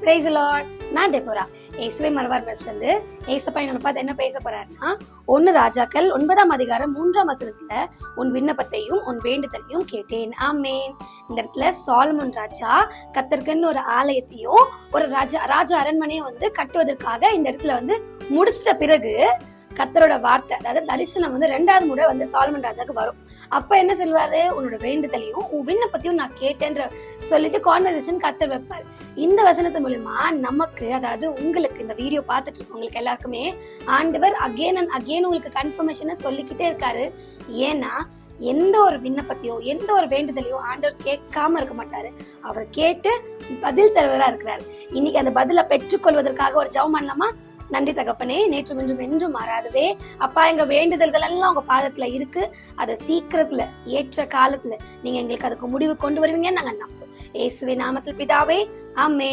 Praise the Lord. நான் Deborah. இயேசுவே மறவார் இருந்து ஏசப்பா என்னை பார்த்து என்ன பேச போறாருன்னா, 1 ராஜாக்கள் 9ஆம் அதிகாரம் 3ஆம் வசனத்துல உன் விண்ணப்பத்தையும் உன் வேண்டுதலையும் கேட்டேன். ஆமேன். இந்த இடத்துல சாலமோன் ராஜா கர்த்தருக்குன்னு ஒரு ஆலயத்தையும் ஒரு ராஜா அரண்மனையும் கட்டுவதற்காக இந்த இடத்துல முடிச்சிட்ட பிறகு கர்த்தரோட வார்த்தை, அதாவது தரிசனம் 2வது முறை சாலமன் ராஜாக்கு வரும். அப்ப என்ன சொல்வாரு, உன்னோட வேண்டுதலையும் உன் விண்ணப்பத்தையும் நான் கேட்டேன்ற சொல்லிட்டு கான்வர்சேஷன் கர்த்தர் வைப்பாரு. இந்த வசனத்து மூலமா நமக்கு, அதாவது உங்களுக்கு, இந்த வீடியோ பார்த்துட்டு இருக்கவங்களுக்கு எல்லாருக்குமே ஆண்டவர் அகேன் அண்ட் அகேன் உங்களுக்கு கன்ஃபர்மேஷனை சொல்லிக்கிட்டே இருக்காரு. ஏன்னா எந்த ஒரு விண்ணப்பத்தையோ எந்த ஒரு வேண்டுதலையோ ஆண்டவர் கேட்காம இருக்க மாட்டாரு. அவர் கேட்டு பதில் தருவதா இருக்கிறாரு. இன்னைக்கு அந்த பதிலை பெற்றுக்கொள்வதற்காக ஒரு ஜெபம் பண்ணலாமா? நன்றி தகப்பனே, நேற்றும் இன்றும் என்றும் மாறாதவே அப்பா, எங்க வேண்டுதல்கள் எல்லாம் உங்க பாதத்துல இருக்கு. அதை சீக்கிரத்துல ஏற்ற காலத்துல நீங்க எங்களுக்கு அதுக்கு முடிவு கொண்டு வருவீங்கன்னு நாங்க நம்புறோம். இயேசுவின் நாமத்தில் பிதாவே, ஆமென்.